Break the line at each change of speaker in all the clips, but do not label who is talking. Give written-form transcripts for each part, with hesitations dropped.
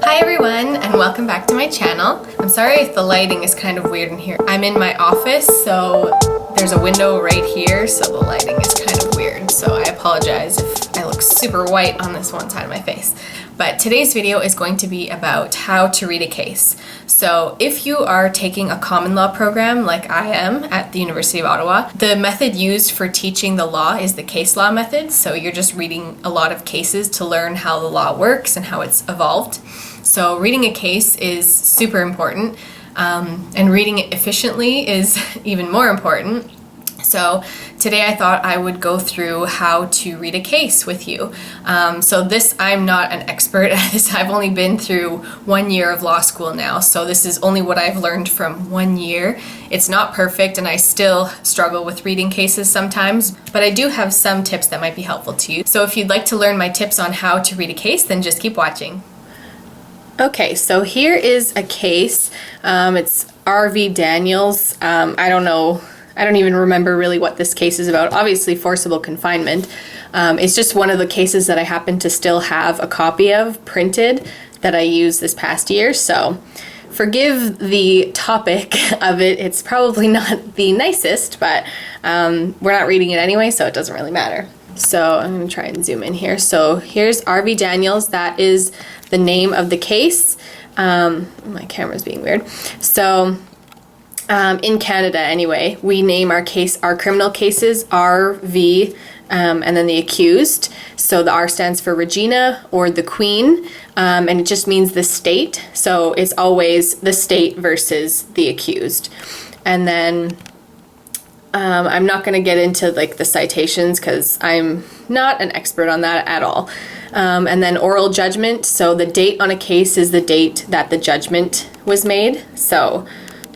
Hi everyone, and welcome back to my channel. I'm sorry if the lighting is kind of weird in here. I'm in my office, so there's a window right here, so the lighting is kind of weird. So I apologize if I look super white on this one side of my face. But today's video is going to be about how to read a case. So if you are taking a common law program like I am at the University of Ottawa, the method used for teaching the law is the case law method. So you're just reading a lot of cases to learn how the law works and how it's evolved. So reading a case is super important, and reading it efficiently is even more important. So today I thought I would go through how to read a case with you. So this, I'm not an expert at this. I've only been through 1 year of law school now, so this is only what I've learned from 1 year. It's not perfect, and I still struggle with reading cases sometimes, but I do have some tips that might be helpful to you. So if you'd like to learn my tips on how to read a case, then just keep watching. Okay, so here is a case. It's R.V. Daniels. I don't even remember really what this case is about. Obviously forcible confinement. It's just one of the cases that I happen to still have a copy of printed that I used this past year. So forgive the topic of it. It's probably not the nicest, but we're not reading it anyway, so it doesn't really matter. So I'm going to try and zoom in here. So here's R.V. Daniels. That is the name of the case. My camera's being weird. So in Canada anyway, we name our criminal cases R.V. And then the accused. So the R stands for Regina or the Queen, and it just means the state. So it's always the state versus the accused. And then I'm not going to get into like the citations because I'm not an expert on that at all. And then oral judgment. So the date on a case is the date that the judgment was made. So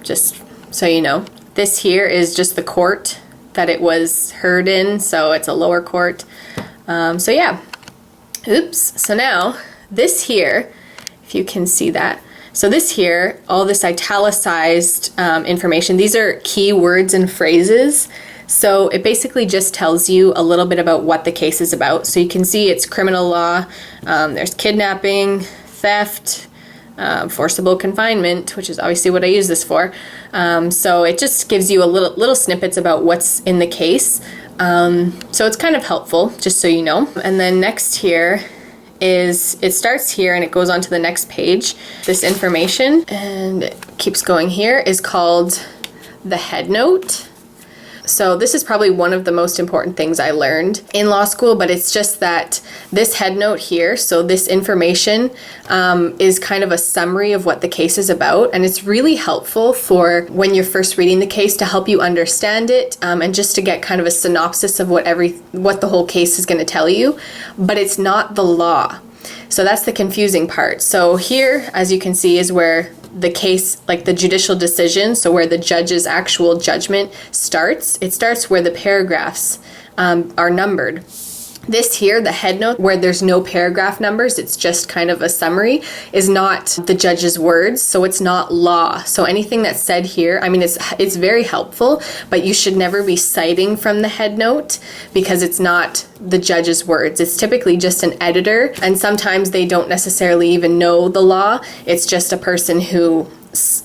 just so you know, this here is just the court that it was heard in. So it's a lower court. So yeah. Oops. So now this here, if you can see that. So this here, all this italicized information, these are key words and phrases. So it basically just tells you a little bit about what the case is about. So you can see it's criminal law, there's kidnapping, theft, forcible confinement, which is obviously what I use this for. So it just gives you a little snippets about what's in the case. So it's kind of helpful, just so you know. And then next here, it starts here and it goes on to the next page. This information, and it keeps going here, is called the Headnote. So this is probably one of the most important things I learned in law school, but it's just that this Headnote here, so this information is kind of a summary of what the case is about, and it's really helpful for when you're first reading the case to help you understand it, and just to get kind of a synopsis of what the whole case is going to tell you, but it's not the law. So that's the confusing part. So here, as you can see, is where the case, like the judicial decision, so where the judge's actual judgment starts. It starts where the paragraphs are numbered. This here, the Headnote, where there's no paragraph numbers, it's just kind of a summary, is not the judge's words, so it's not law. So anything that's said here, I mean, it's very helpful, but you should never be citing from the Headnote because it's not the judge's words. It's typically just an editor, and sometimes they don't necessarily even know the law. It's just a person who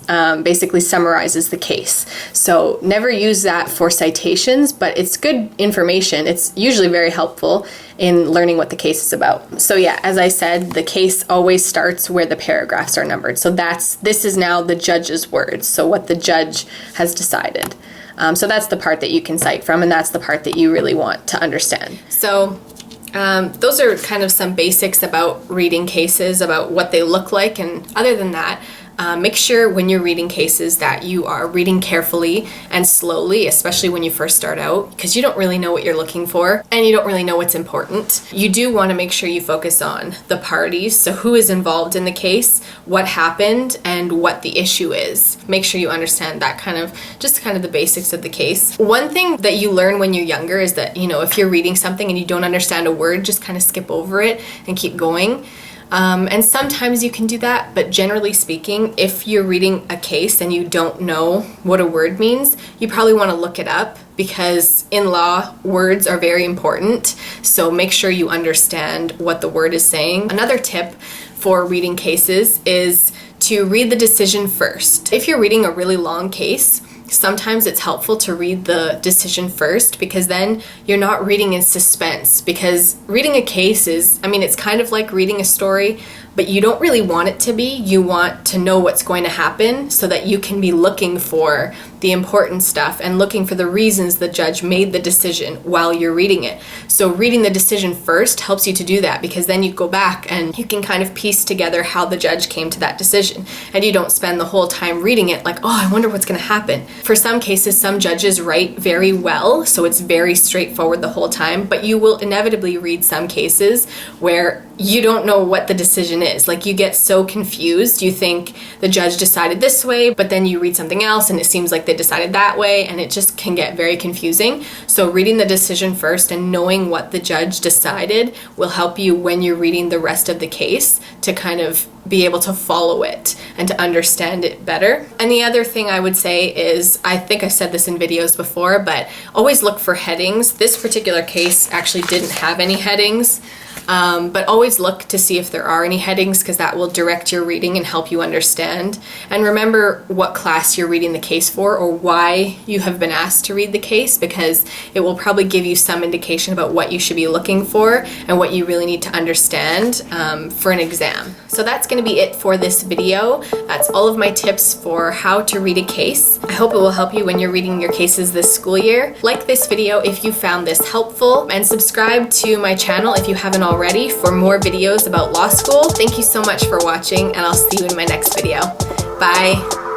basically summarizes the case. So never use that for citations, but it's good information. It's usually very helpful in learning what the case is about. So yeah, as I said, the case always starts where the paragraphs are numbered. So this is now the judge's words, so what the judge has decided. So that's the part that you can cite from, and that's the part that you really want to understand. So those are kind of some basics about reading cases, about what they look like, and other than that, make sure when you're reading cases that you are reading carefully and slowly, especially when you first start out, because you don't really know what you're looking for and you don't really know what's important. You do want to make sure you focus on the parties, so who is involved in the case, what happened, and what the issue is. Make sure you understand that kind of the basics of the case. One thing that you learn when you're younger is that, if you're reading something and you don't understand a word, just kind of skip over it and keep going. And sometimes you can do that, but generally speaking, if you're reading a case and you don't know what a word means, you probably want to look it up, because in law, words are very important. So make sure you understand what the word is saying. Another tip for reading cases is to read the decision first. If you're reading a really long case, sometimes it's helpful to read the decision first, because then you're not reading in suspense. Because reading a case is, it's kind of like reading a story, but you don't really want it to be. You want to know what's going to happen so that you can be looking for the important stuff and looking for the reasons the judge made the decision while you're reading it. So reading the decision first helps you to do that, because then you go back and you can kind of piece together how the judge came to that decision, and you don't spend the whole time reading it like, oh, I wonder what's going to happen. For some cases, some judges write very well, so it's very straightforward the whole time, but you will inevitably read some cases where you don't know what the decision is. Like, you get so confused. You think the judge decided this way, but then you read something else and it seems like they decided that way, and it just can get very confusing. So reading the decision first and knowing what the judge decided will help you when you're reading the rest of the case to kind of be able to follow it and to understand it better. And the other thing I would say is, I think I said this in videos before, but always look for headings. This particular case actually didn't have any headings. But always look to see if there are any headings, because that will direct your reading and help you understand. And remember what class you're reading the case for, or why you have been asked to read the case, because it will probably give you some indication about what you should be looking for and what you really need to understand for an exam. So that's going to be it for this video. That's all of my tips for how to read a case. I hope it will help you when you're reading your cases this school year. Like this video if you found this helpful, and subscribe to my channel if you haven't already for more videos about law school. Thank you so much for watching, and I'll see you in my next video. Bye.